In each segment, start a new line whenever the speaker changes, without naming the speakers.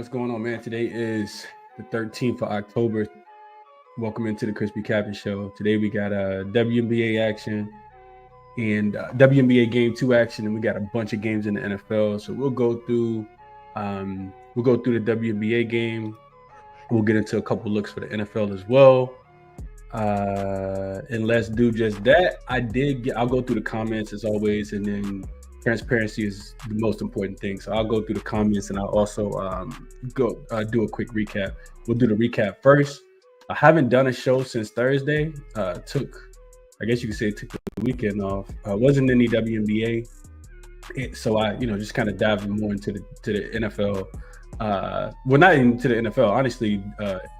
what's going on, man? Today is the 13th of October. Welcome into the ChrisBeCappinn Show. Today we got WNBA action and WNBA Game 2 action, and we got a bunch of games in the NFL. So we'll go through the WNBA game. We'll get into a couple looks for the NFL as well. And let's do just that. I'll go through the comments as always, and then transparency is the most important thing. So I'll go through the comments, and I'll also do a quick recap. We'll do the recap first. I haven't done a show since Thursday. I guess you could say it took the weekend off. Wasn't any WNBA, so I just kind of dived more into the NFL. Well, not into the NFL, honestly.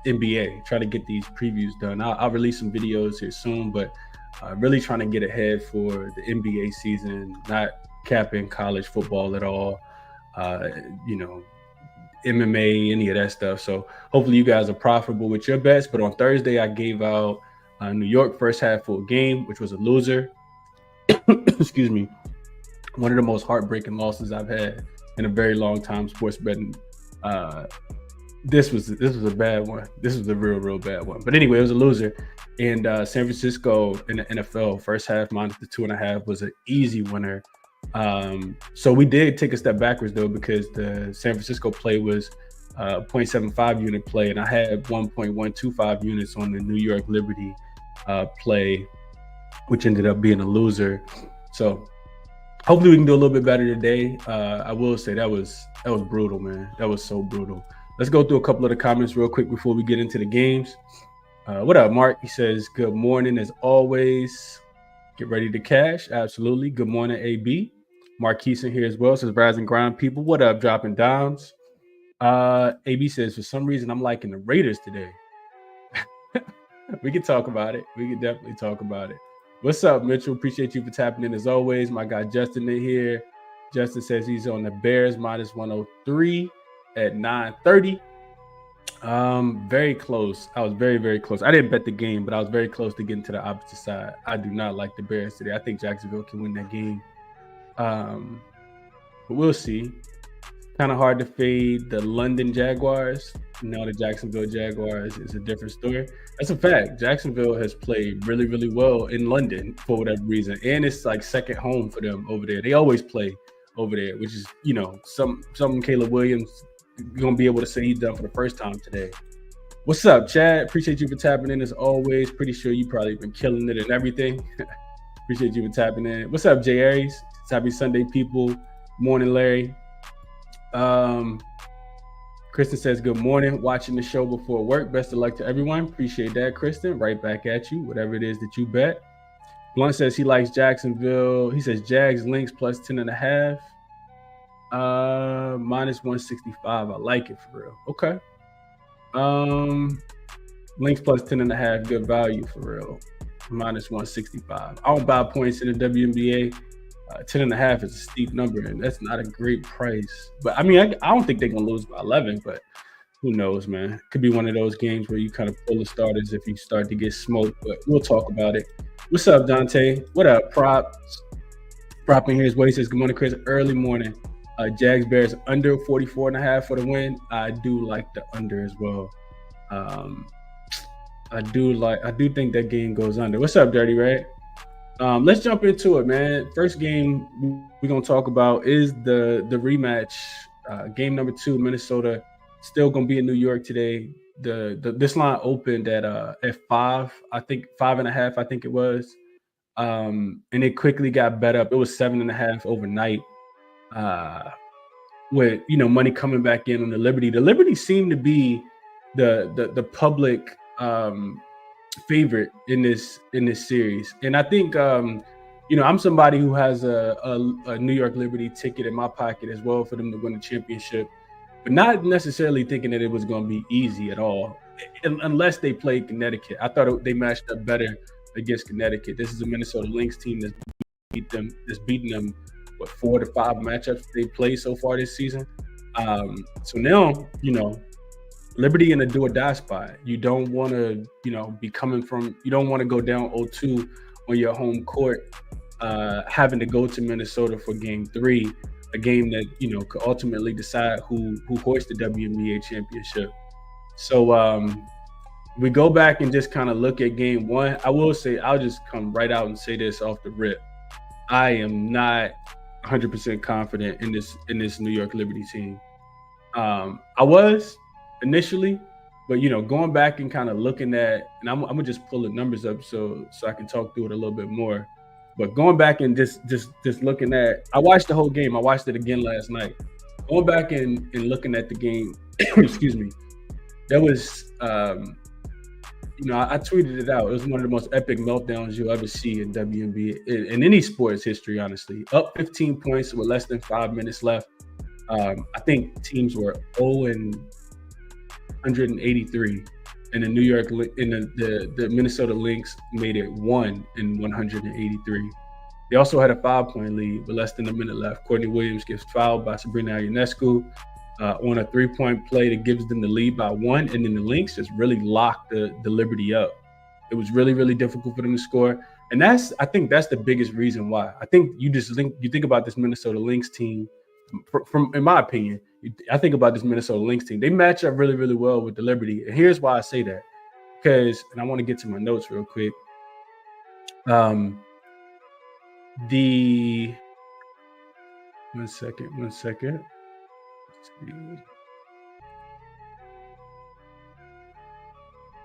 NBA. Try to get these previews done. I'll release some videos here soon, but really trying to get ahead for the NBA season. Not capping college football at all, MMA, any of that stuff. So hopefully you guys are profitable with your bets. But on Thursday, I gave out New York first half full game, which was a loser. Excuse me. One of the most heartbreaking losses I've had in a very long time sports betting. This was a bad one. This was a real bad one. But anyway, it was a loser. And San Francisco in the NFL first half minus the 2.5 was an easy winner. So we did take a step backwards though, because the San Francisco play was 0.75 unit play, and I had 1.125 units on the New York Liberty play, which ended up being a loser. So hopefully we can do a little bit better today. I will say that was brutal, man. That was so brutal. Let's go through a couple of the comments real quick before we get into the games. What up, Mark? He says, good morning as always. Get ready to cash. Absolutely. Good morning, AB. Marquise in here as well. Says, rise and grind people. What up, dropping dimes? AB says, for some reason, I'm liking the Raiders today. We can talk about it. We can definitely talk about it. What's up, Mitchell? Appreciate you for tapping in as always. My guy Justin in here. Justin says he's on the Bears minus 103 at 9:30. Very close. I was very close. I didn't bet the game, but I was very close to getting to the opposite side. I do not like the Bears today. I think Jacksonville can win that game. But we'll see. Kind of hard to fade the London Jaguars. The Jacksonville Jaguars is a different story. That's a fact. Jacksonville has played really well in London for whatever reason. And it's like second home for them over there. They always play over there, which is, something Caleb Williams going to be able to say he's done for the first time today. What's up, Chad? Appreciate you for tapping in as always. Pretty sure you probably been killing it and everything. Appreciate you for tapping in. What's up, Jay Aries? Happy Sunday, people. Morning, Larry. Kristen says, good morning. Watching the show before work. Best of luck to everyone. Appreciate that, Kristen. Right back at you, whatever it is that you bet. Blunt says he likes Jacksonville. He says Jags Lynx plus 10.5. Minus 165. I like it for real. Okay. Lynx plus 10.5. Good value for real. Minus 165. I don't buy points in the WNBA. 10.5 is a steep number, and that's not a great price. But I don't think they're gonna lose by 11. But who knows, man? Could be one of those games where you kind of pull the starters if you start to get smoked. But we'll talk about it. What's up, Dante? What up, Prop in here as well. He says, good morning, Chris. Early morning. Jags Bears under 44.5 for the win. I do like the under as well. I do think that game goes under. What's up, Dirty Red? Let's jump into it, man. First game we're gonna talk about is the rematch. Game number 2, Minnesota still gonna be in New York today. This line opened at 5, I think 5.5, I think it was. And it quickly got bet up. It was 7.5 overnight. With money coming back in on the Liberty. The Liberty seemed to be the public favorite in this series, and I think I'm somebody who has a New York Liberty ticket in my pocket as well for them to win the championship, but not necessarily thinking that it was going to be easy at all, unless they played Connecticut. I thought they matched up better against Connecticut. This is a Minnesota Lynx team that's beaten them 4 to 5 matchups they played so far this season. So now Liberty in a do or die spot. You don't want to, be coming from. You don't want to go down 0-2 on your home court, having to go to Minnesota for Game 3 a game that could ultimately decide who hoists the WNBA championship. So we go back and just kind of look at game one. I will say, I'll just come right out and say this off the rip. I am not 100% confident in this New York Liberty team. I was initially, but going back and kind of looking at, and I'm gonna just pull the numbers up so I can talk through it a little bit more. But going back and just looking at, I watched the whole game. I watched it again last night. Going back and looking at the game, excuse me, there was, I tweeted it out. It was one of the most epic meltdowns you'll ever see in WNBA, in any sports history, honestly. Up 15 points with less than 5 minutes left. I think teams were 0 and 183, and the Minnesota Lynx made it 1 and 183. They also had a 5-point lead with less than a minute left. Courtney Williams gets fouled by Sabrina Ionescu on a 3-point play that gives them the lead by 1, and then the Lynx just really locked the Liberty up. It was really, really difficult for them to score, and I think that's the biggest reason why. I think you think about this Minnesota Lynx team. From in my opinion, I think about this Minnesota Lynx team. They match up really, really well with the Liberty, and here's why I say that. Because, and I want to get to my notes real quick. One second.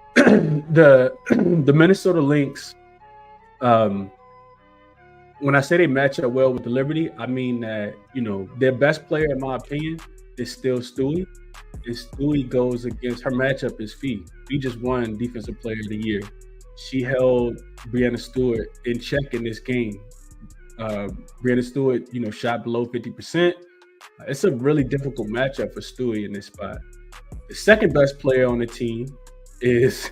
The Minnesota Lynx, when I say they match up well with the Liberty, I mean that, their best player, in my opinion, is still Stewie. And Stewie goes against, her matchup is Fee. Fee just won Defensive Player of the Year. She held Breanna Stewart in check in this game. Breanna Stewart, shot below 50%. It's a really difficult matchup for Stewie in this spot. The second best player on the team is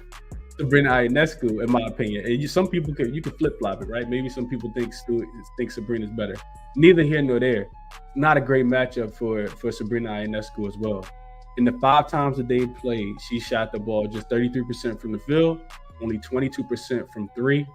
Sabrina Ionescu, in my opinion. And some people you can flip flop it, right? Maybe some people think Sabrina's better. Neither here nor there. Not a great matchup for Sabrina Ionescu as well. In the 5 times that they played, she shot the ball just 33% from the field, only 22% from 3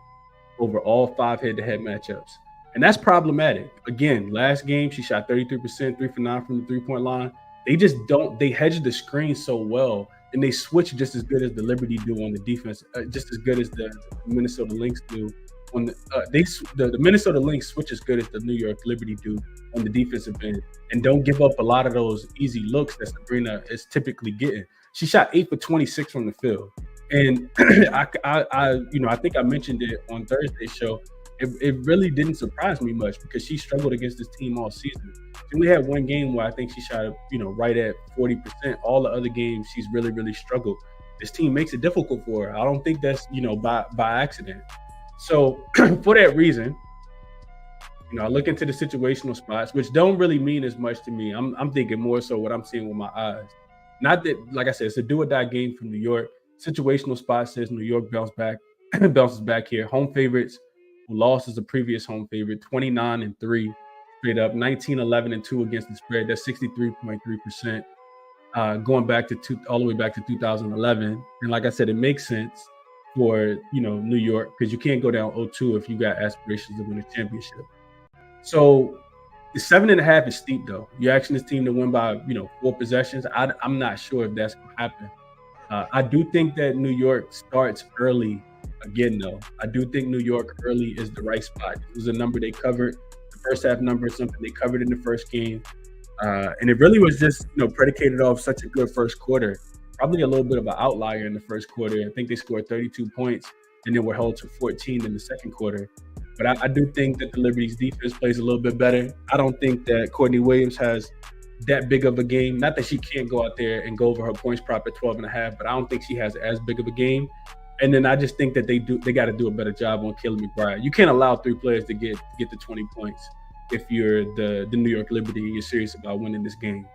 over all 5 head-to-head matchups. And that's problematic. Again, last game, she shot 33%, 3 for 9 from the 3-point line. They hedge the screen so well, and they switch just as good as the Liberty do on the defense, just as good as the Minnesota Lynx do. The Minnesota Lynx switch as good as the New York Liberty do on the defensive end, and don't give up a lot of those easy looks that Sabrina is typically getting. She shot 8 for 26 from the field, and I think I mentioned it on Thursday's show. It really didn't surprise me much because she struggled against this team all season. She only had one game where I think she shot, right at 40%. All the other games, she's really, really struggled. This team makes it difficult for her. I don't think that's, by accident. So for that reason, I look into the situational spots, which don't really mean as much to me. I'm thinking more so what I'm seeing with my eyes. Not that, like I said, it's a do or die game from New York. Situational spot says New York bounces back here. Home favorites, who lost as a previous home favorite, 29-3 straight up, 19-11-2 against the spread. That's 63.3%. Going back to all the way back to 2011. And like I said, it makes sense for New York, because you can't go down 0-2 if you got aspirations to win a championship. So the 7.5 is steep, though. You're asking this team to win by 4 possessions. I'm not sure if that's going to happen. I do think that New York starts early again, though. I do think New York early is the right spot. It was a number they covered. The first half number is something they covered in the first game. And it really was just predicated off such a good first quarter. Probably a little bit of an outlier in the first quarter. I think they scored 32 points and then were held to 14 in the second quarter. But I do think that the Liberty's defense plays a little bit better. I don't think that Courtney Williams has that big of a game. Not that she can't go out there and go over her points prop at 12.5, but I don't think she has as big of a game. And then I just think that they got to do a better job on Kayla McBride. You can't allow 3 players to get to 20 points if you're the New York Liberty and you're serious about winning this game.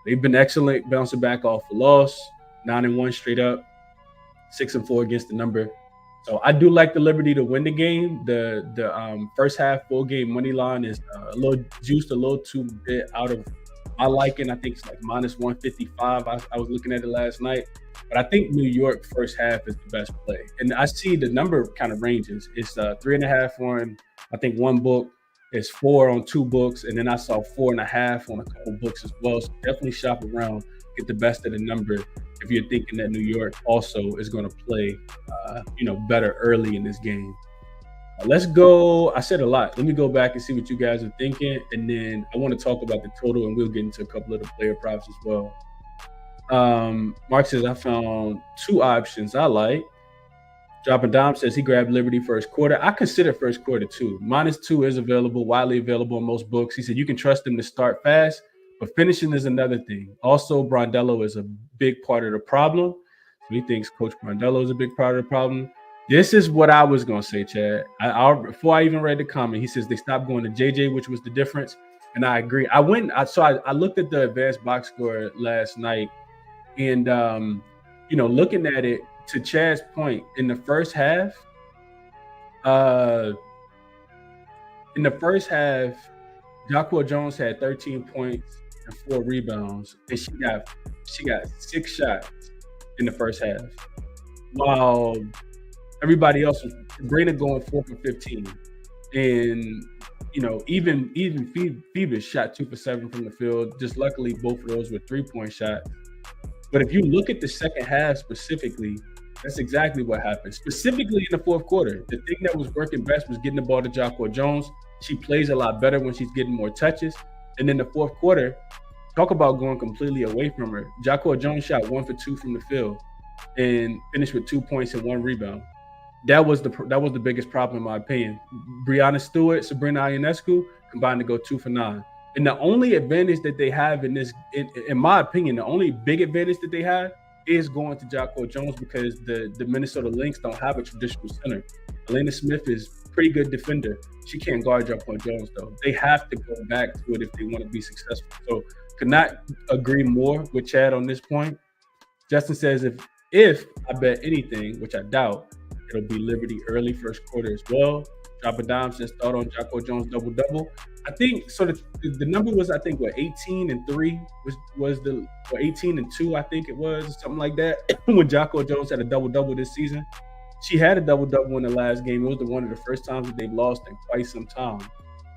They've been excellent bouncing back off a loss, 9-1 straight up, 6-4 against the number. So I do like the Liberty to win the game. The first half full game money line is a little juiced, a little too bit out of my liking. I think it's like -155. I was looking at it last night. But I think New York first half is the best play. And I see the number kind of ranges. It's 3.5 on, I think, one book. It's 4 on 2 books, and then I saw 4.5 on a couple books as well. So definitely shop around, get the best of the number if you're thinking that New York also is going to play, better early in this game. Let's go. I said a lot. Let me go back and see what you guys are thinking, and then I want to talk about the total, and we'll get into a couple of the player props as well. Mark says I found 2 options I like. Dropping Dom says he grabbed Liberty first quarter. I consider first quarter too. -2 is available, widely available in most books. He said you can trust him to start fast, but finishing is another thing. Also, Brondello is a big part of the problem. So he thinks Coach Brondello is a big part of the problem. This is what I was going to say, Chad. Before I even read the comment, he says they stopped going to JJ, which was the difference. And I agree. I looked at the advanced box score last night, and looking at it, to Chad's point, in the first half, Jacquel Jones had 13 points and 4 rebounds, and she got 6 shots in the first half, while everybody else was Sabrina going 4 for 15, and even Phoebus shot 2 for 7 from the field. Just luckily, both of those were 3-point shots. But if you look at the second half specifically, that's exactly what happened. Specifically in the fourth quarter, the thing that was working best was getting the ball to Jacquel Jones. She plays a lot better when she's getting more touches. And in the fourth quarter, talk about going completely away from her. Jacquel Jones shot 1 for 2 from the field and finished with 2 points and 1 rebound. That was the biggest problem in my opinion. Breanna Stewart, Sabrina Ionescu combined to go 2 for 9. And the only advantage that they have in this, in my opinion, the only big advantage that they have is going to Jacquel Jones, because the Minnesota Lynx don't have a traditional center. Elena Smith is a pretty good defender. She can't guard Jacquel Jones, though. They have to go back to it if they want to be successful. So could not agree more with Chad on this point. Justin says if I bet anything, which I doubt, it'll be Liberty early first quarter as well. Drop a dime says thought on Jacquel Jones double-double. I think so. The number was, I think, 18-3 was the, or 18-2, I think it was, or something like that. When Jacquel Jones had a double-double this season, she had a double-double in the last game. It was one of the first times that they've lost in quite some time,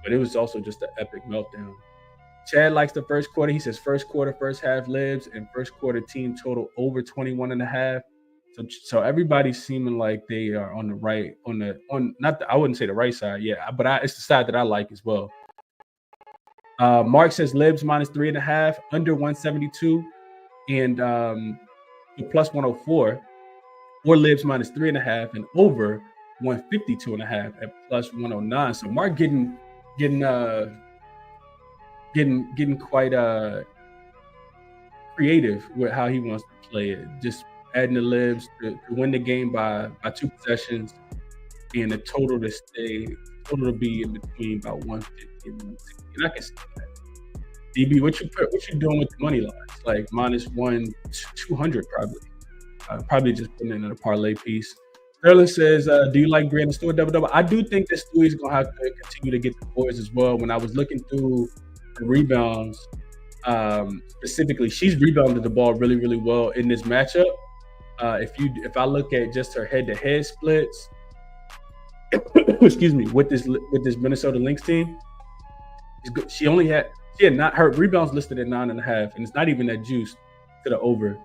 but it was also just an epic meltdown. Chad likes the first quarter. He says first quarter, first half libs, and first quarter team total over 21.5. So everybody's seeming like they are on the right, I wouldn't say the right side, yeah, but it's the side that I like as well. Mark says libs -3.5, under 172, and plus 104, or libs -3.5 and over 152.5 at plus 109. So Mark getting quite creative with how he wants to play it. Just adding the libs to win the game by 2 possessions, and the total to be in between about 150 and 160. And I can see that. DB, what you doing with the money lines? Like -1 200 probably. Probably just putting it in a parlay piece. Sterling says, do you like Breanna Stewart double-double? I do think that Stewie's going to have to continue to get the boards as well. When I was looking through the rebounds, specifically, she's rebounded the ball really, really well in this matchup. If I look at just her head-to-head splits, excuse me, with this Minnesota Lynx team, she had not, her rebounds listed at 9.5, and it's not even that juiced to the over.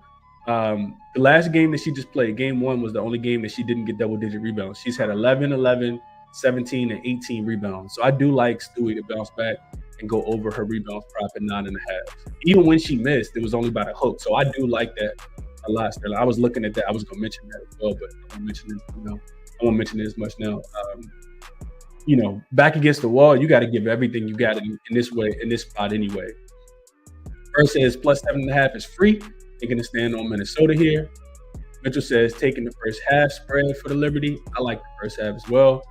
The last game that she just played, game 1, was the only game that she didn't get double-digit rebounds. She's had 11, 17, and 18 rebounds. So I do like Stewie to bounce back and go over her rebounds prop at 9.5. Even when she missed, it was only by the hook. So I do like that a lot, Sterling. I was looking at that. I was going to mention that as well, but I won't mention it now. I won't mention it as much now. Back against the wall, you got to give everything you got in this way, in this spot anyway. First says plus 7.5 is free. Taking a stand on Minnesota here. Mitchell says taking the first half spread for the Liberty. I like the first half as well.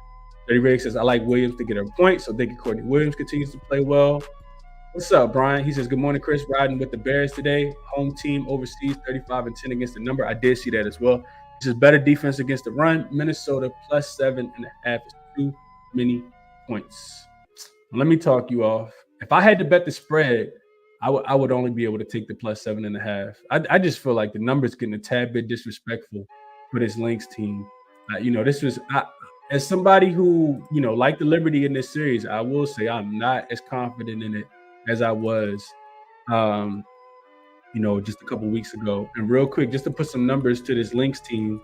Betty Riggs says I like Williams to get her point, so thinking Courtney Williams continues to play well. What's up, Brian? He says, good morning, Chris. Riding with the Bears today. Home team overseas, 35-10 against the number. I did see that as well. He says better defense against the run. Minnesota plus 7.5 is too many points. Let me talk you off. If I had to bet the spread, I would only be able to take the plus 7.5. I just feel like the number's getting a tad bit disrespectful for this Lynx team. This was as somebody who, like the Liberty in this series, I will say I'm not as confident in it as I was, just a couple weeks ago. And real quick, just to put some numbers to this Lynx team,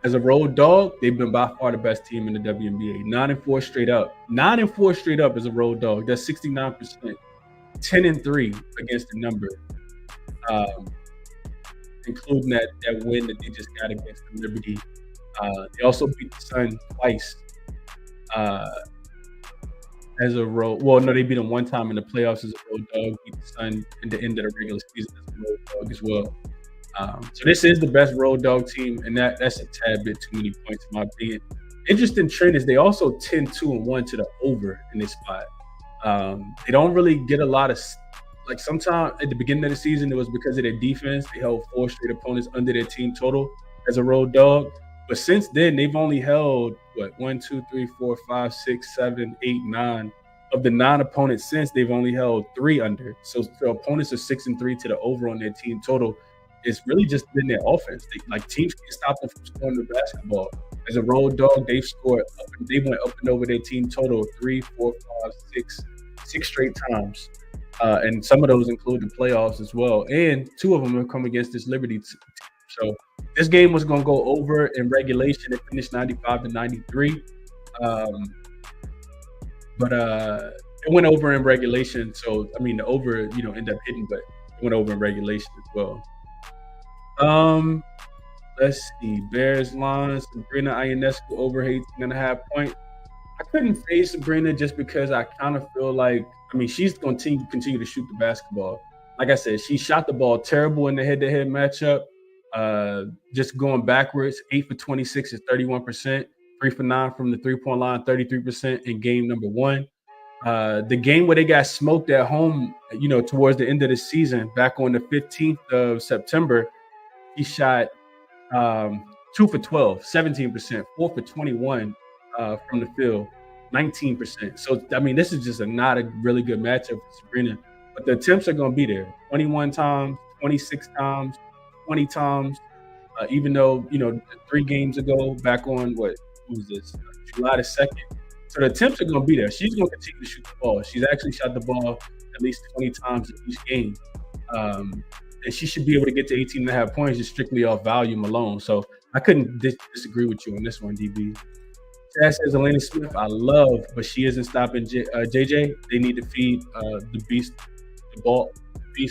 as a road dog, they've been by far the best team in the WNBA. 9-4 straight up. 9-4 straight up as a road dog. That's 69%. 10-3 against the number, including that win that they just got against the Liberty. They also beat the Sun twice as a road. Well, no, they beat them one time in the playoffs as a road dog. Beat the Sun in the end of the regular season as a road dog as well. So this is the best road dog team, and that's a tad bit too many points in my opinion. Interesting trend is they also 10-2-1 to the over in this spot. They don't really get a lot of, like, sometimes at the beginning of the season it was because of their defense. They held 4 straight opponents under their team total as a road dog. But since then, they've only held 1, 2, 3, 4, 5, 6, 7, 8, 9 of the 9 opponents since. They've only held 3 under. So opponents are 6-3 to the over on their team total. It's really just been their offense. Teams can't stop them from scoring the basketball. As a road dog, they went up and over their team total 3, 4, 5, 6 straight times. And some of those include the playoffs as well. And 2 of them have come against this Liberty team. So this game was going to go over in regulation. It finished 95-93. But it went over in regulation. So, I mean, the over, ended up hitting, but it went over in regulation as well. Let's see. Bears line. Sabrina Ionescu over 18.5 points. I couldn't face Sabrina just because I kind of feel like, she's going to continue to shoot the basketball. Like I said, she shot the ball terrible in the head-to-head matchup. Just going backwards, 8 for 26 is 31%. 3 for 9 from the three-point line, 33% in game number 1. The game where they got smoked at home, towards the end of the season, back on the 15th of September, he shot 2 for 12, 17%, 4 for 21 from the field, 19%. So, this is just not a really good matchup for Sabrina. But the attempts are going to be there. 21 times, 26 times, 20 times. Even though, 3 games ago, back on July the 2nd. So the attempts are going to be there. She's going to continue to shoot the ball. She's actually shot the ball at least 20 times in each game. And she should be able to get to 18.5 points just strictly off volume alone. So I couldn't disagree with you on this one, DB. Chad says Elena Smith, I love, but she isn't stopping JJ. They need to feed the beast the ball. Feed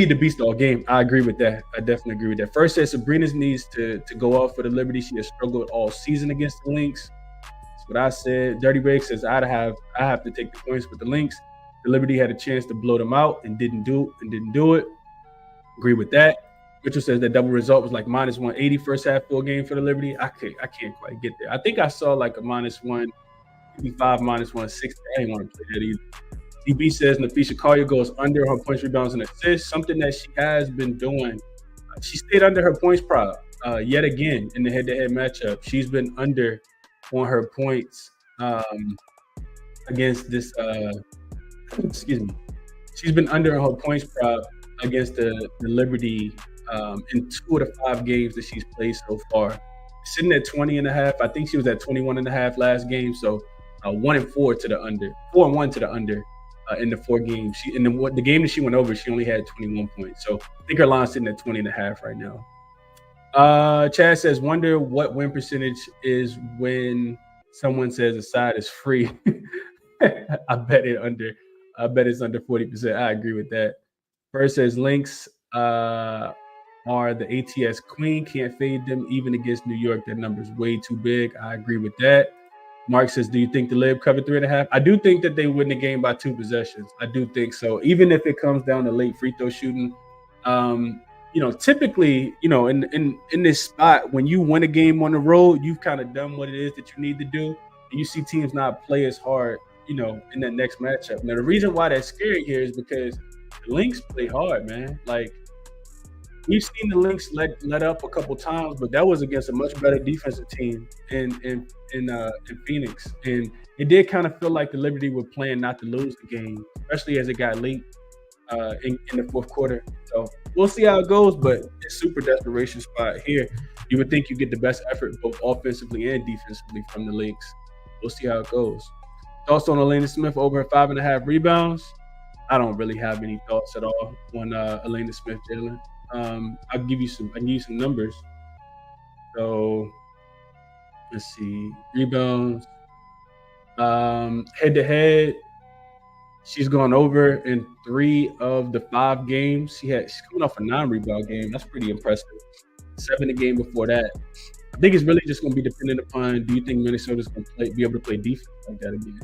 the beast all game. I agree with that. I definitely agree with that. First says Sabrina needs to go off for the Liberty. She has struggled all season against the Lynx. That's what I said. Dirty Bake says I have to take the points with the Lynx. The Liberty had a chance to blow them out and didn't do it. Agree with that. Mitchell says that double result was like minus 180 first half full game for the Liberty. I can't quite get there. I think I saw like a minus 155, minus 160. I didn't want to play that either. DB says Nafisha Collier goes under her points, rebounds, and assists, something that she has been doing. She stayed under her points prop yet again in the head-to-head matchup. She's been under on her points against this She's been under her points prop against the Liberty in 2 of the 5 games that she's played so far. Sitting at 20.5. I think she was at 21.5 last game. So 1-4 to the under, 4-1 to the under in the 4 games. The game that she went over, she only had 21 points. So I think her line's sitting at 20.5 right now. Chad says, wonder what win percentage is when someone says a side is free. I bet it's under 40%. I agree with that. First says Lynx are the ATS queen. Can't fade them even against New York. That number's way too big. I agree with that. Mark says, do you think the Lib covered 3.5? I do think that they win the game by 2 possessions. I do think so. Even if it comes down to late free throw shooting, typically, in this spot, when you win a game on the road, you've kind of done what it is that you need to do. And you see teams not play as hard, in that next matchup. Now, the reason why that's scary here is because the Lynx play hard, man. Like, we've seen the Lynx let up a couple times, but that was against a much better defensive team in Phoenix. And it did kind of feel like the Liberty were playing not to lose the game, especially as it got late in the fourth quarter. So we'll see how it goes, but it's super desperation spot here. You would think you get the best effort both offensively and defensively from the Lynx. We'll see how it goes. Thoughts on Elena Smith over 5.5 rebounds? I don't really have any thoughts at all on Elena Smith, Jalen. I'll give you some numbers. So let's see. Rebounds. Head to head, she's gone over in 3 of the 5 games. She's coming off a 9-rebound game. That's pretty impressive. 7 a game before that. I think it's really just going to be dependent upon, do you think Minnesota's going to be able to play defense like that again?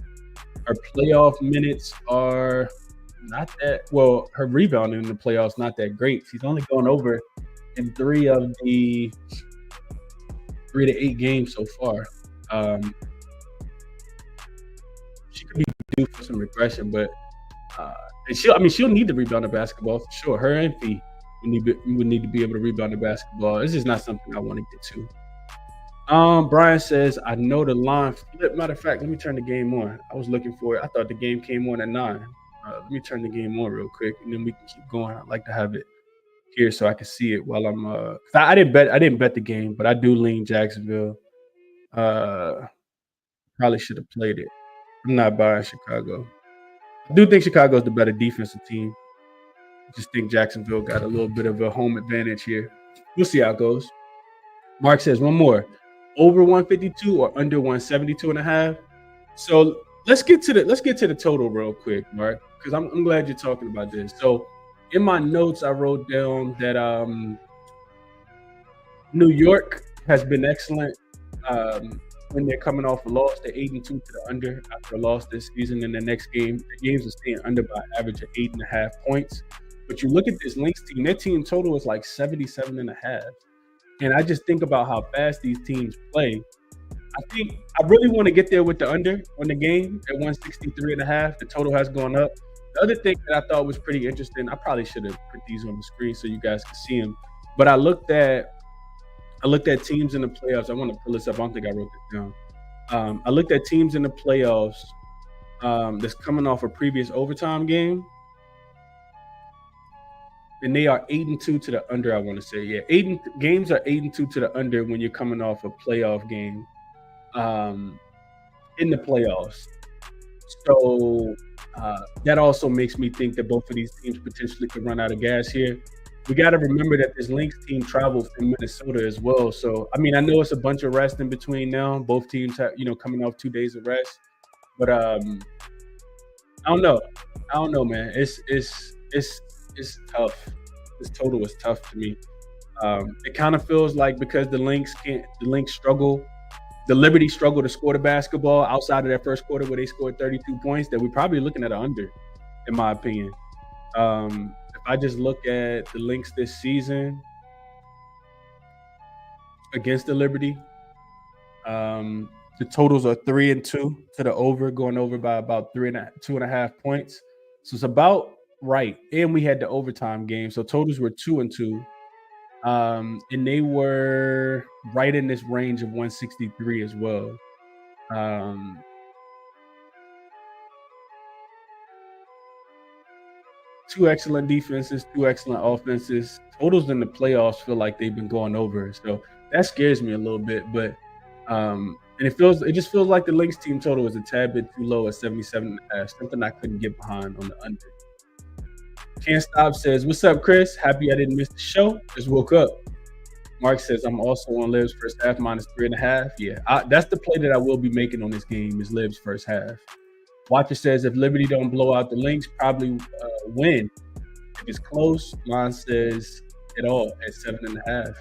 Her playoff minutes are not that well. Her rebounding in the playoffs not that great. She's only gone over in 3 of the 3 to 8 games so far. She could be due for some regression, but and she'll need to rebound the basketball for sure. Her and Fee would need to be able to rebound the basketball. This is not something I want to get to. Brian says, I know the line flipped. Matter of fact, let me turn the game on. I was looking for it. I thought the game came on at 9. Let me turn the game on real quick, and then we can keep going. I'd like to have it here so I can see it while I'm. Cause I didn't bet the game, but I do lean Jacksonville. Probably should have played it. I'm not buying Chicago. I do think Chicago is the better defensive team. I just think Jacksonville got a little bit of a home advantage here. We'll see how it goes. Mark says one more. Over 152 or under 172.5. So let's get to the total real quick, Mark, because I'm glad you're talking about this. So in my notes, I wrote down that New York has been excellent when they're coming off a loss. They're 8-2 to the under after a loss this season. In the next game, the games are staying under by an average of 8.5 points. But you look at this Lynx team, their team total is like 77.5. And I just think about how fast these teams play. I think I really want to get there with the under on the game at 163.5. The total has gone up. The other thing that I thought was pretty interesting, I probably should have put these on the screen so you guys can see them. But I looked at teams in the playoffs. I want to pull this up. I don't think I wrote this down. I looked at teams in the playoffs that's coming off a previous overtime game. And they are 8-2 to the under, I want to say. Yeah, games are 8-2 to the under when you're coming off a playoff game in the playoffs. So that also makes me think that both of these teams potentially could run out of gas here. We got to remember that this Lynx team traveled from Minnesota as well. So, I mean, I know it's a bunch of rest in between now. Both teams have, coming off 2 days of rest. But I don't know, man. It's tough. This total is tough to me. It kind of feels like because the Lynx struggle, the Liberty struggle to score the basketball outside of that first quarter where they scored 32 points, that we're probably looking at an under, in my opinion. If I just look at the Lynx this season against the Liberty, the totals are 3-2 to the over, going over by about 2.5 points. So it's about right. And we had the overtime game. So totals were 2-2. And they were right in this range of 163 as well. Two excellent defenses, 2 excellent offenses. Totals in the playoffs feel like they've been going over. So that scares me a little bit. But and it just feels like the Lynx team total is a tad bit too low at 77.5, something I couldn't get behind on the under. Can't Stop says, what's up, Chris? Happy I didn't miss the show. Just woke up. Mark says, I'm also on Libs first half minus 3.5. Yeah, that's the play that I will be making on this game is Libs first half. Watcher says, if Liberty don't blow out the Lynx, probably win. If it's close, line says it all at 7.5.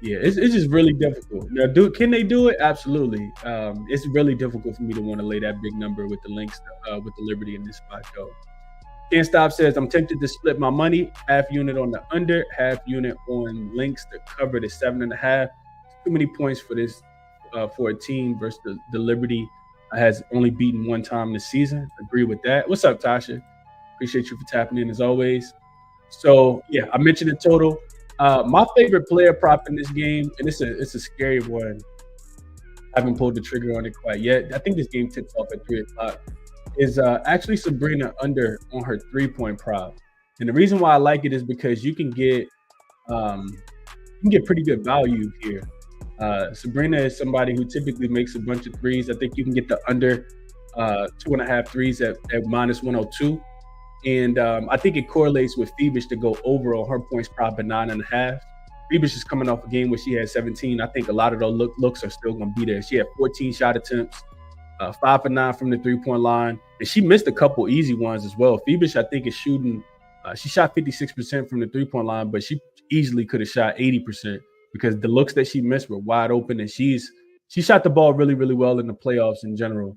Yeah, it's just really difficult. Now, can they do it? Absolutely. It's really difficult for me to want to lay that big number with the Lynx, with the Liberty in this spot, though. Can't Stop says, I'm tempted to split my money, half unit on the under, half unit on Lynx to cover the 7.5. Too many points for this for a team versus the Liberty has only beaten one time this season. Agree with that. What's up, Tasha? Appreciate you for tapping in as always. So yeah, I mentioned the total. My favorite player prop in this game, and it's a scary one. I haven't pulled the trigger on it quite yet. I think this game tips off at 3:00. Is actually Sabrina under on her 3-point prop. And the reason why I like it is because you can get you can get pretty good value here. Sabrina is somebody who typically makes a bunch of threes. I think you can get the under 2.5 threes at minus 102. And I think it correlates with Phoebus to go over on her points prop at 9.5. Phoebus is coming off a game where she had 17. I think a lot of those looks are still going to be there. She had 14 shot attempts, 5 for 9 from the 3-point line, and she missed a couple easy ones as well. Phoebus, I think, is shooting. She shot 56% from the 3-point line, but she easily could have shot 80% because the looks that she missed were wide open, and she shot the ball really, really well in the playoffs in general.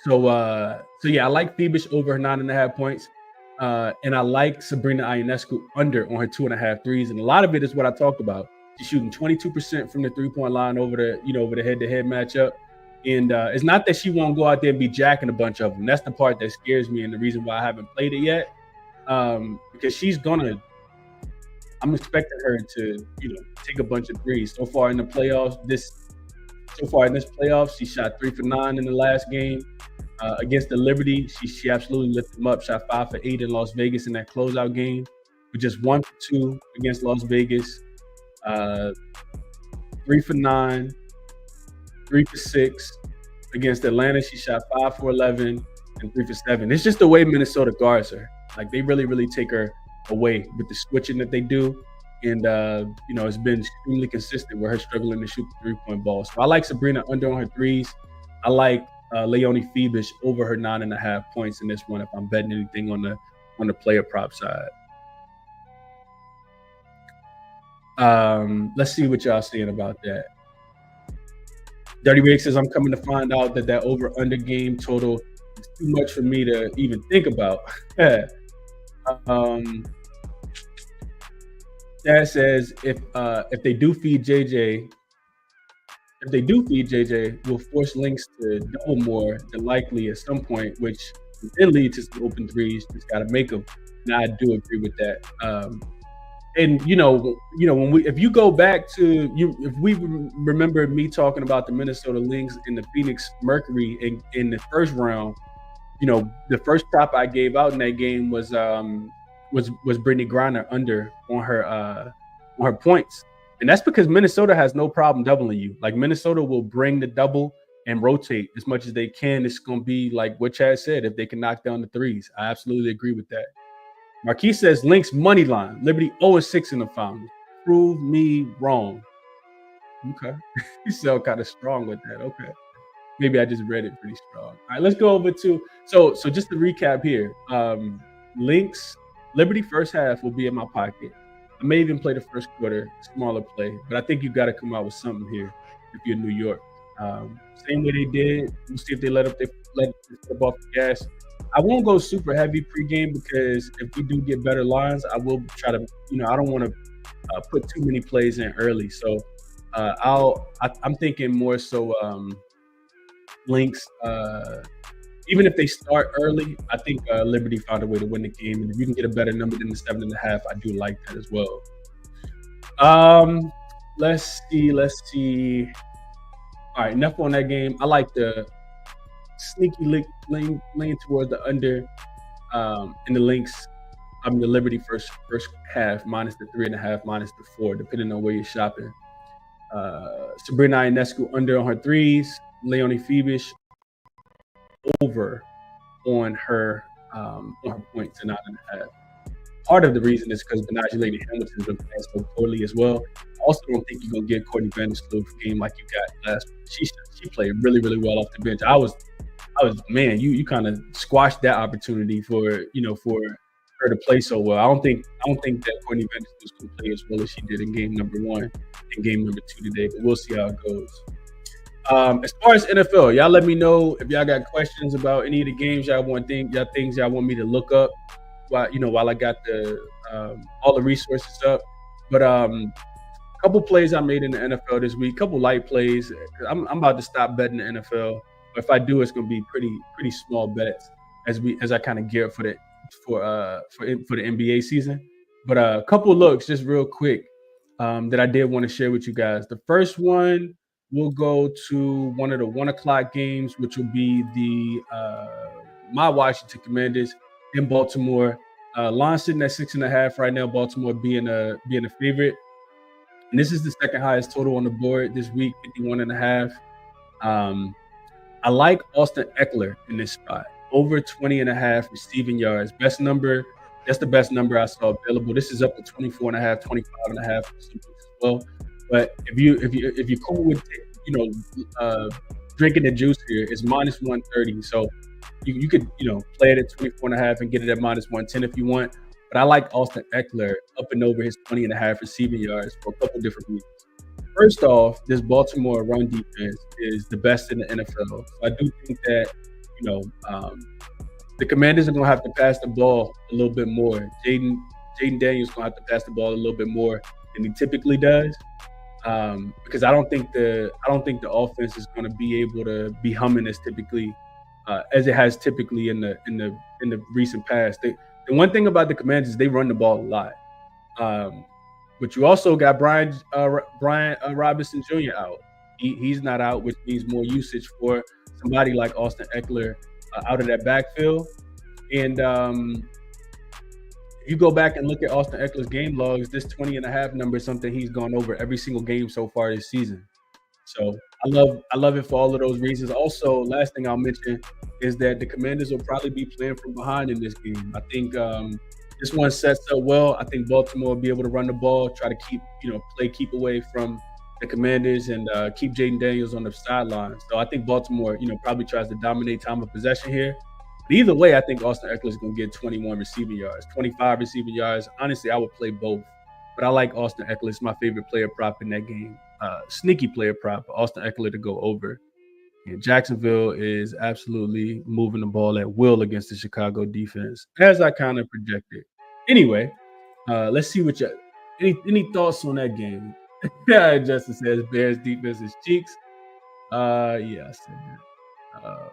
So yeah, I like Phoebus over her 9.5 points. And I like Sabrina Ionescu under on her 2.5 threes. And a lot of it is what I talked about. She's shooting 22% from the 3-point line over the head-to-head matchup. And it's not that she won't go out there and be jacking a bunch of them. That's the part that scares me and the reason why I haven't played it yet. Because I'm expecting her to, take a bunch of threes. So far in this playoffs, she shot 3 for 9 in the last game. Against the Liberty, she absolutely lifted them up. Shot 5 for 8 in Las Vegas in that closeout game, with just 1 for 2 against Las Vegas. 3 for 9, 3 for 6 against Atlanta. She shot 5 for 11 and 3 for 7. It's just the way Minnesota guards her. Like, they really, really take her away with the switching that they do. And, it's been extremely consistent with her struggling to shoot the 3-point ball. So I like Sabrina under on her threes. I like Leonie Phoebus over her 9.5 points in this one if I'm betting anything on the player prop side. Let's see what y'all saying about that. Dirty Rick says, I'm coming to find out that over-under game total is too much for me to even think about. Dad says, if they do feed JJ, we'll force Lynx to double more than likely at some point, which then leads to some open threes. Just got to make them. And I do agree with that. And if you go back to if we remember me talking about the Minnesota Lynx and the Phoenix Mercury in the first round, the first prop I gave out in that game was Brittany Griner under on her points. And that's because Minnesota has no problem doubling you. Like, Minnesota will bring the double and rotate as much as they can. It's going to be like what Chad said, if they can knock down the threes. I absolutely agree with that. Marquis says, Lynx money line. Liberty 0-6 in the finals. Prove me wrong. Okay. You sound kind of strong with that. Okay. Maybe I just read it pretty strong. All right, let's go over to so just to recap here. Lynx, Liberty first half will be in my pocket. I may even play the first quarter, smaller play, but I think you got to come out with something here if you're in New York. Same way they did. We'll see if they let step off the gas. I won't go super heavy pregame because if we do get better lines, I will try to. I don't want to put too many plays in early. So I'm thinking more so Lynx. Even if they start early, I think Liberty found a way to win the game. And if you can get a better number than the 7.5, I do like that as well. Let's see. All right, enough on that game. I like the sneaky lean towards the under in the Lynx. The Liberty first half minus the 3.5, minus the 4, depending on where you're shopping. Sabrina Ionescu under on her threes. Leonie Phoebus over on her points and 9.5. Part of the reason is because Benaji Lady Hamilton's been playing so poorly as well. I also don't think you're gonna get Courtney Vandersloot game like you got last week. She played really, really well off the bench. I was man, you kind of squashed that opportunity for her to play so well. I don't think that Courtney Vandersloot's gonna play as well as she did in game number 1 and game number 2 today, but we'll see how it goes. As far as NFL, y'all let me know if y'all got questions about any of the games things y'all want me to look up while I got all the resources up. But a couple plays I made in the NFL this week, couple light plays. I'm about to stop betting the NFL, but if I do, it's gonna be pretty small bets as I kind of gear up for the NBA season. But a couple looks just real quick that I did want to share with you guys. The first one, we'll go to one of the 1:00 games, which will be the my Washington Commanders in Baltimore Line sitting at 6.5 right now. Baltimore being a favorite, and this is the second highest total on the board this week, 51.5. I like Austin Eckler in this spot. Over 20.5 receiving yards. Best number. That's the best number I saw available. This is up to 24.5, 25.5 for some folks as well. But if you're cool with drinking the juice here, it's minus 130. So you could play it at 24.5 and get it at minus 110 if you want. But I like Austin Eckler up and over his 20.5 receiving yards for a couple different reasons. First off, this Baltimore run defense is the best in the NFL. So I do think that, the Commanders are going to have to pass the ball a little bit more. Jaden Daniels going to have to pass the ball a little bit more than he typically does, because I don't think the offense is going to be able to be humming as typically as it has typically in the recent past. The one thing about the Commanders is they run the ball a lot. But you also got Brian Robinson Jr. out. He's not out, which means more usage for somebody like Austin Eckler out of that backfield. And if you go back and look at Austin Eckler's game logs, this 20.5 number is something he's gone over every single game so far this season. So I love it for all of those reasons. Also, last thing I'll mention is that the Commanders will probably be playing from behind in this game. I think this one sets up well. I think Baltimore will be able to run the ball, try to keep away from the Commanders and keep Jaden Daniels on the sidelines. So I think Baltimore, probably tries to dominate time of possession here. But either way, I think Austin Eckler is going to get 21 receiving yards, 25 receiving yards. Honestly, I would play both. But I like Austin Eckler. It's my favorite player prop in that game. Sneaky player prop, Austin Eckler to go over. And Jacksonville is absolutely moving the ball at will against the Chicago defense, as I kind of projected. Anyway, let's see what any thoughts on that game. Justin says Bears defense is cheeks. Yeah, I said that.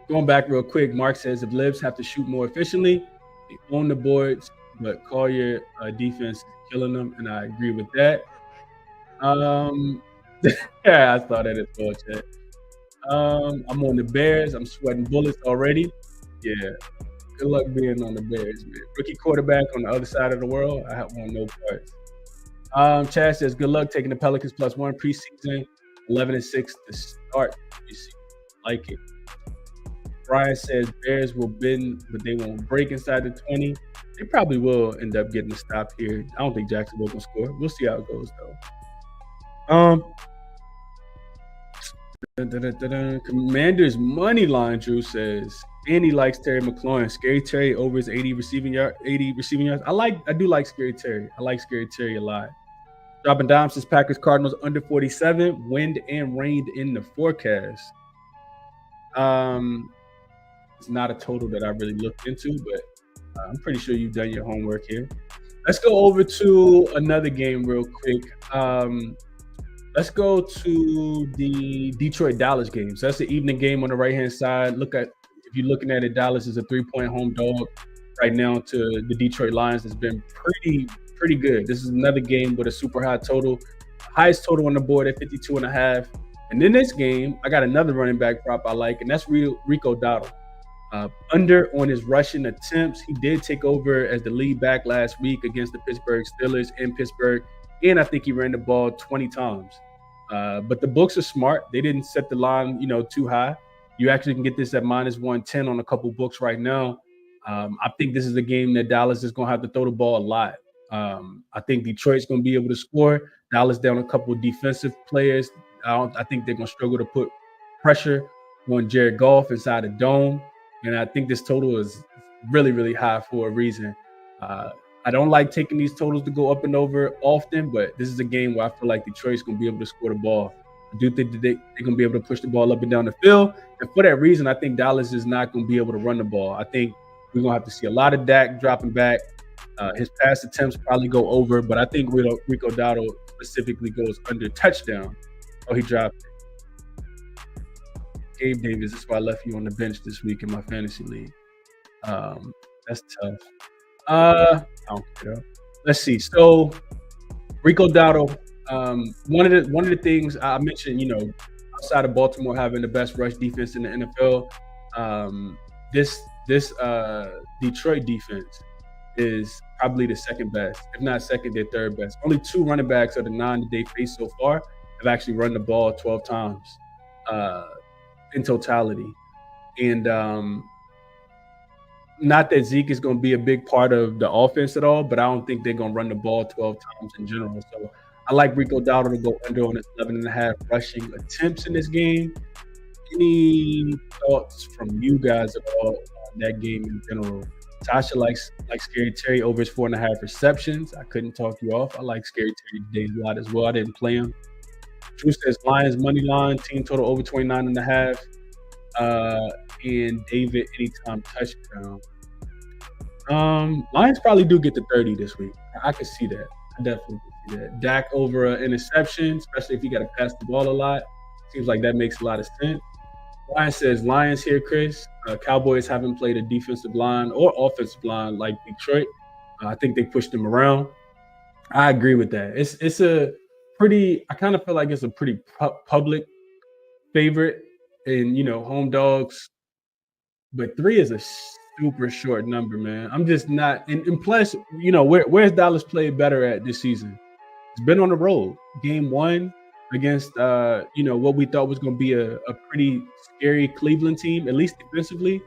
Going back real quick, Mark says if Libs have to shoot more efficiently, they own the boards, but Collier defense is killing them, and I agree with that. Yeah, I saw that as well, chat. I'm on the Bears. I'm sweating bullets already. Yeah. Good luck being on the Bears, man. Rookie quarterback on the other side of the world. I want no parts. Chad says, good luck taking the Pelicans +1 preseason. 11-6 to start preseason. Like it. Brian says Bears will bend, but they won't break inside the 20. They probably will end up getting a stop here. I don't think Jacksonville will score. We'll see how it goes, though. Commanders money line, Drew says. And he likes Terry McLaurin. Scary Terry over his 80 receiving yards. I do like Scary Terry. I like Scary Terry a lot. Dropping Dime says Packers Cardinals under 47. Wind and rain in the forecast. It's not a total that I really looked into, but I'm pretty sure you've done your homework here. Let's go over to another game real quick. Let's go to the Detroit-Dallas game. So that's the evening game on the right-hand side. If you're looking at it, Dallas is a 3-point home dog right now to the Detroit Lions. It's been pretty good. This is another game with a super high total. Highest total on the board at 52.5. And in this game, I got another running back prop I like, and that's Rico Dowdle. Under on his rushing attempts. He did take over as the lead back last week against the Pittsburgh Steelers in Pittsburgh, and I think he ran the ball 20 times. But the books are smart. They didn't set the line, too high. You actually can get this at -110 on a couple books right now. I think this is a game that Dallas is going to have to throw the ball a lot. I think Detroit's going to be able to score. Dallas down a couple defensive players. I think they're going to struggle to put pressure on Jared Goff inside the dome. And I think this total is really, really high for a reason. I don't like taking these totals to go up and over often, but this is a game where I feel like Detroit's going to be able to score the ball. I do think that they're going to be able to push the ball up and down the field. And for that reason, I think Dallas is not going to be able to run the ball. I think we're going to have to see a lot of Dak dropping back. His pass attempts probably go over, but I think Rico Dowdle specifically goes under touchdown. Oh, he dropped it. Gabe Davis, that's why I left you on the bench this week in my fantasy league. That's tough. I don't care. Let's see. So Rico Dowdle, one of the things I mentioned, outside of Baltimore having the best rush defense in the NFL, this Detroit defense is probably the second best, if not second, they're third best. Only 2 running backs of the 9 that they faced so far have actually run the ball 12 times in totality. And not that Zeke is going to be a big part of the offense at all, but I don't think they're going to run the ball 12 times in general. So I like Rico Dowdle to go under on his 11.5 rushing attempts in this game. Any thoughts from you guys at all on that game in general? Tasha likes Scary Terry over his 4.5 receptions. I couldn't talk you off. I like Scary Terry today a lot as well. I didn't play him. Drew says Lions money line, team total over 29.5. And David anytime touchdown. Lions probably do get to 30 this week. I can see that. I definitely can see that. Dak over an interception, especially if you got to pass the ball a lot. Seems like that makes a lot of sense. Ryan says Lions here, Chris. Cowboys haven't played a defensive line or offensive line like Detroit. I think they pushed them around. I agree with that. It's a pretty. I kind of feel like it's a pretty public favorite, and home dogs. But 3 is a super short number, man. I'm just not. And plus, where's Dallas played better at this season? It's been on the road. Game 1 against what we thought was going to be a pretty scary Cleveland team, at least defensively.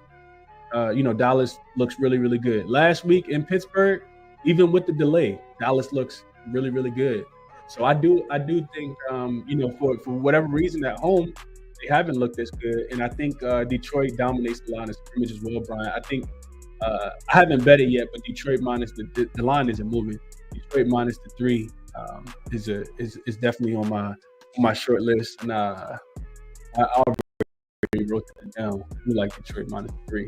Dallas looks really, really good. Last week in Pittsburgh, even with the delay, Dallas looks really, really good. So I do think for whatever reason at home they haven't looked as good, and I think Detroit dominates the line of scrimmage as well, Brian. I think I haven't bet it yet, but Detroit minus the line isn't moving. Detroit minus the 3 is definitely on my short list, and I already wrote that down. We like Detroit minus 3.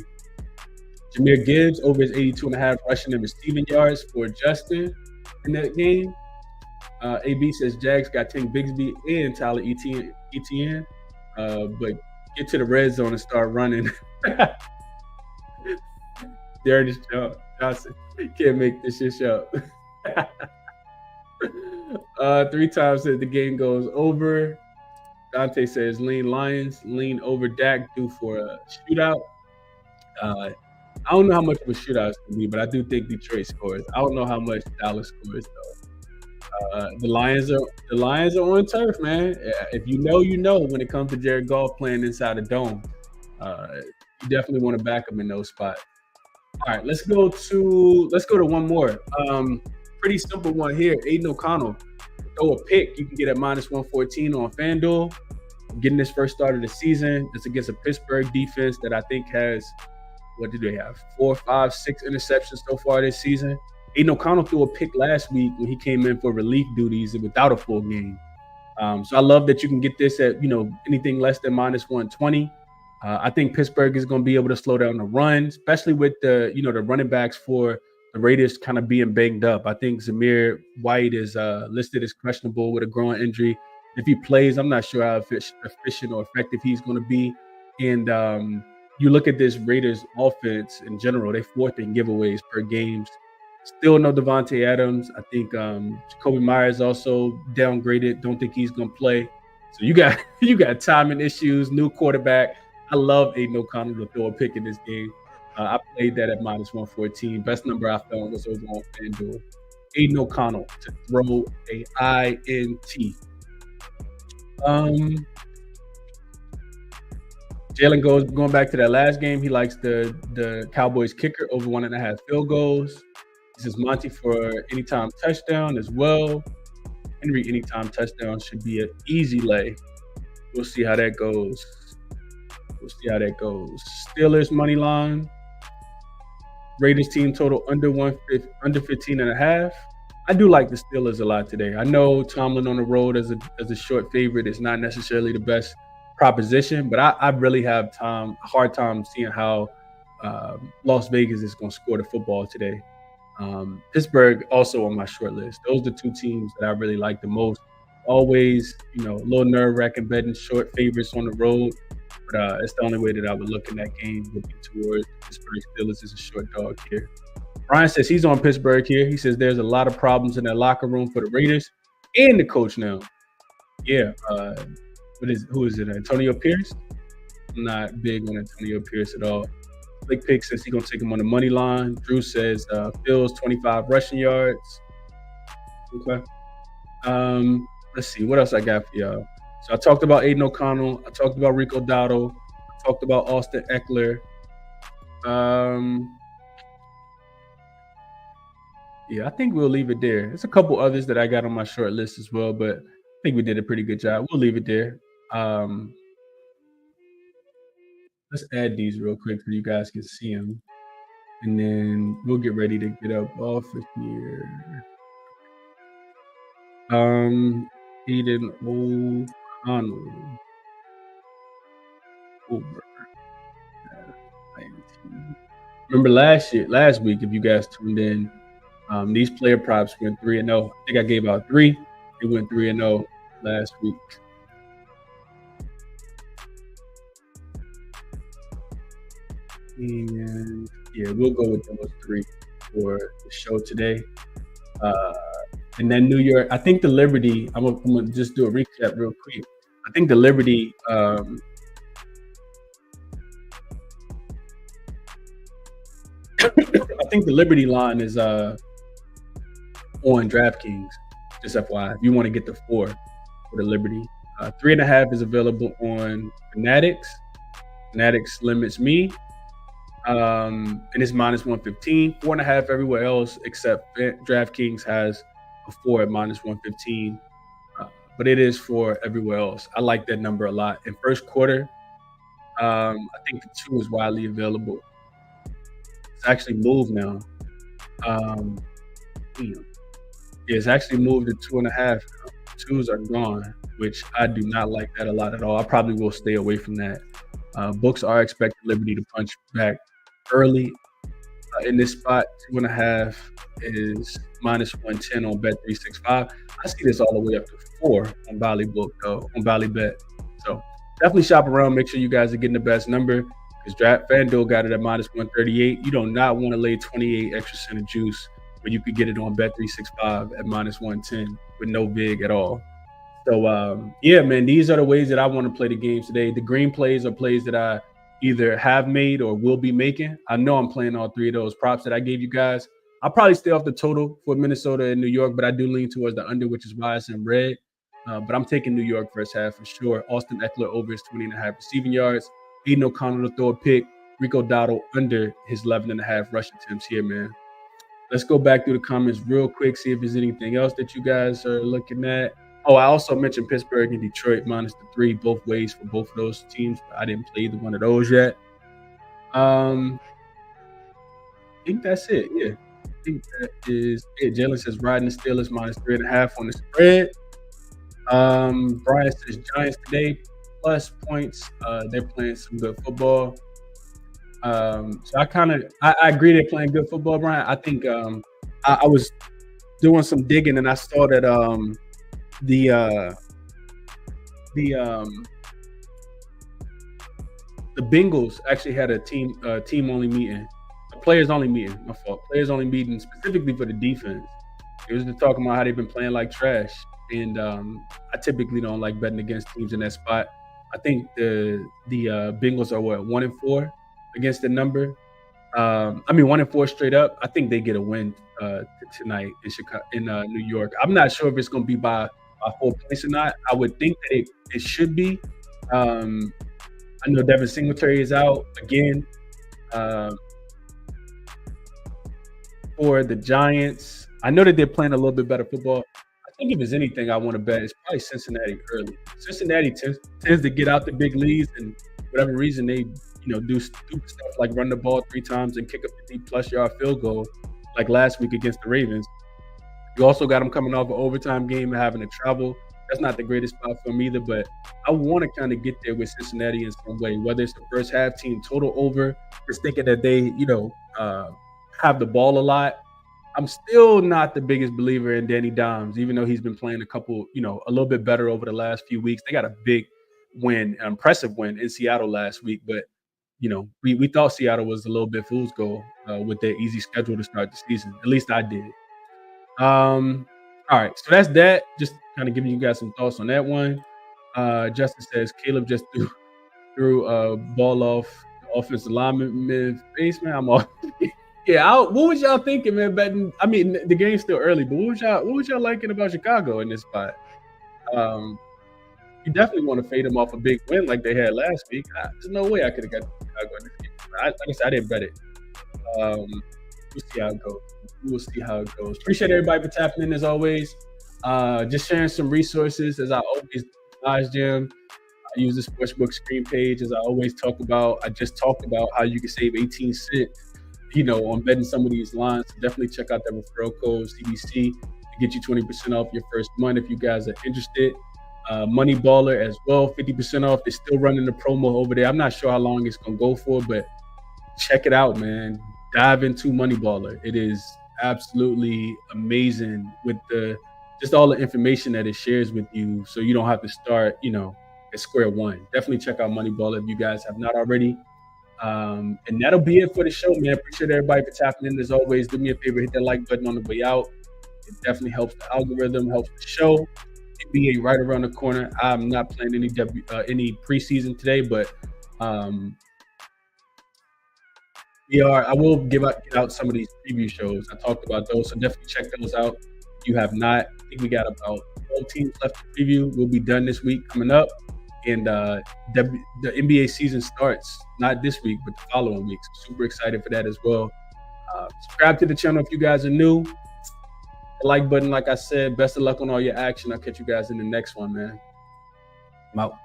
Jahmyr Gibbs over his 82.5 rushing and receiving yards for Justin in that game. AB says Jags got Tank Bigsby and Tyler Etienne, but get to the red zone and start running. Darius Johnson can't make this shit up. 3 times that the game goes over. Dante says lean Lions, lean over Dak, due for a shootout. I don't know how much of a shootout it's going to be, but I do think Detroit scores. I don't know how much Dallas scores, though. The Lions are on turf, man. If you know when it comes to Jared Goff playing inside a dome. You definitely want to back him in those spots. All right, let's go to one more. Pretty simple one here. Aiden O'Connell, throw a pick. You can get at minus 114 on FanDuel. Getting this first start of the season. It's against a Pittsburgh defense that I think has, what did they have? 4, 5, 6 interceptions so far this season. Aiden O'Connell threw a pick last week when he came in for relief duties and without a full game. So I love that you can get this at anything less than minus 120. I think Pittsburgh is going to be able to slow down the run, especially with the running backs for the Raiders kind of being banged up. I think Zamir White is listed as questionable with a groin injury. If he plays, I'm not sure how efficient or effective he's going to be. And you look at this Raiders offense in general, they 4th in giveaways per games. Still no Devontae Adams. I think Jacoby Myers also downgraded. Don't think he's going to play. So you got timing issues, new quarterback. I love Aiden O'Connell to throw a pick in this game. I played that at minus 114. Best number I found was over on FanDuel. Aiden O'Connell to throw a INT. Jalen going back to that last game. He likes the Cowboys kicker over 1.5 field goals. This is Monty for anytime touchdown as well. Henry anytime touchdown should be an easy lay. We'll see how that goes. Steelers money line. Raiders team total under 15.5. I do like the Steelers a lot today. I know Tomlin on the road as a short favorite is not necessarily the best proposition, but I really have a hard time seeing how Las Vegas is going to score the football today. Pittsburgh also on my short list. Those are the 2 teams that I really like the most. Always, a little nerve-wracking betting short favorites on the road, but it's the only way that I would look in that game would be towards Pittsburgh Steelers as a short dog here. Brian says he's on Pittsburgh here. He says there's a lot of problems in that locker room for the Raiders and the coach now. Yeah, who is it? Antonio Pierce? I'm not big on Antonio Pierce at all. Slick Pick says he's gonna take him on the money line. Drew says Phil's 25 rushing yards. Okay. Let's see what else I got for y'all. So I talked about Aiden O'Connell. I talked about Rico Dowdle. I talked about Austin Eckler. Yeah, I think we'll leave it there. There's a couple others that I got on my short list as well, but I think we did a pretty good job. We'll leave it there. Let's add these real quick so you guys can see them. And then we'll get ready to get up off of here. Aiden O'Connell. Over. Remember last week, if you guys tuned in, these player props went 3-0. I think I gave out 3. It went 3-0 last week. And yeah, we'll go with those 3 for the show today. And then New York, I think the Liberty, I'm gonna just do a recap real quick. I think the Liberty, I think the Liberty line is on DraftKings, just FYI. If you want to get the 4 for the Liberty. 3.5 is available on Fanatics. Fanatics limits me. And it's minus 115. 4.5 everywhere else except DraftKings has a 4 at minus 115. But it is for everywhere else. I like that number a lot. In first quarter, I think the 2 is widely available. It's actually moved now. It's actually moved to 2.5. 2s are gone, which I do not like that a lot at all. I probably will stay away from that. Books are expecting Liberty to punch back early in this spot. 2.5 is minus 110 on Bet365. I see this all the way up to 4 on Ballybook, though, on Ballybet. So definitely shop around. Make sure you guys are getting the best number, because FanDuel got it at minus 138. You do not want to lay 28 extra cent of juice when you could get it on Bet365 at minus 110 with no vig at all. So, yeah, man, these are the ways that I want to play the games today. The green plays are plays that I either have made or will be making. I know I'm playing all 3 of those props that I gave you guys. I'll probably stay off the total for Minnesota and New York, but I do lean towards the under, which is why it's in red. But I'm taking New York first half for sure. Austin Eckler over his 20.5 receiving yards. Aiden O'Connell to throw a pick. Rico Dowdle under his 11.5 rush attempts here, man. Let's go back through the comments real quick, see if there's anything else that you guys are looking at. Oh, I also mentioned Pittsburgh and Detroit minus the 3 both ways for both of those teams. I didn't play either one of those yet. I think that's it. Yeah, I think that is it. Jalen says riding the Steelers minus 3.5 on the spread. Brian says Giants today plus points. They're playing some good football. So I agree they're playing good football, Brian. I think I was doing some digging and I saw that the Bengals actually had a team only meeting, a players only meeting. My fault, players only meeting specifically for the defense. It was just talking about how they've been playing like trash, and I typically don't like betting against teams in that spot. I think the Bengals are 1-4 against the number. 1-4 straight up. I think they get a win tonight in Chicago, in New York. I'm not sure if it's going to be by 4 points or not. I would think that it should be. I know Devin Singletary is out again for the Giants. I know that they're playing a little bit better football. I think if there's anything I want to bet, it's probably Cincinnati early. Cincinnati tends to get out the big leads, and for whatever reason they do stupid stuff like run the ball 3 times and kick a 50-plus yard field goal like last week against the Ravens. You also got them coming off an overtime game and having to travel. That's not the greatest spot for them either, but I want to kind of get there with Cincinnati in some way, whether it's the first half team total over, just thinking that they, have the ball a lot. I'm still not the biggest believer in Danny Dimes, even though he's been playing a little bit better over the last few weeks. They got a big win, an impressive win in Seattle last week, but we thought Seattle was a little bit fool's gold with their easy schedule to start the season. At least I did. All right, so that's that. Just kind of giving you guys some thoughts on that one. Justin says Caleb just threw a ball off offensive lineman basement. I'm all yeah. What was y'all thinking, man? Betting. I mean, the game's still early, but what was y'all liking about Chicago in this spot? You definitely want to fade them off a big win like they had last week. There's no way I could have got Chicago in this game. Like I said, I didn't bet it. We'll see how it goes. We'll see how it goes. Appreciate everybody for tapping in as always. Just sharing some resources as I always guys, Jim. I use the sportsbook screen page as I always talk about. I just talked about how you can save 18 cents, on betting some of these lines. So definitely check out that referral code CBC to get you 20% off your first month if you guys are interested. Money Baller as well, 50% off. They're still running the promo over there. I'm not sure how long it's gonna go for, but check it out, man. Dive into Money Baller. It is absolutely amazing with just all the information that it shares with you, so you don't have to start, at square one. Definitely check out Money Baller if you guys have not already. And that'll be it for the show, man. Appreciate everybody for tapping in as always. Do me a favor, hit that like button on the way out. It definitely helps the algorithm, helps the show. NBA right around the corner. I'm not playing any preseason today, but I will get out some of these preview shows. I talked about those, so definitely check those out. If you have not, I think we got about 12 teams left to preview. We'll be done this week coming up, and the NBA season starts not this week, but the following week. So super excited for that as well. Subscribe to the channel if you guys are new. The like button, like I said. Best of luck on all your action. I'll catch you guys in the next one, man. I'm out.